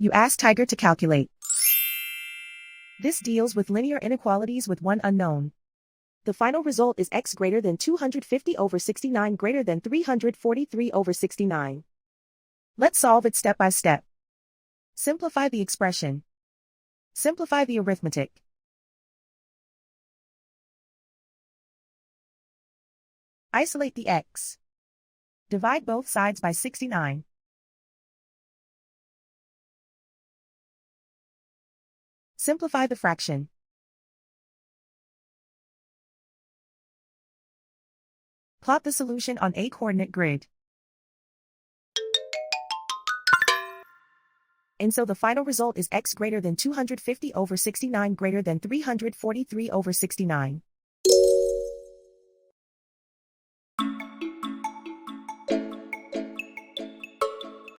You ask Tiger to calculate. This deals with linear inequalities with one unknown. The final result is x greater than 250 over 69 greater than 343 over 69. Let's solve it step by step. Simplify the expression. Simplify the arithmetic. Isolate the x. Divide both sides by 69. Simplify the fraction. Plot the solution on a coordinate grid. And so the final result is x greater than 250 over 69 greater than 343 over 69.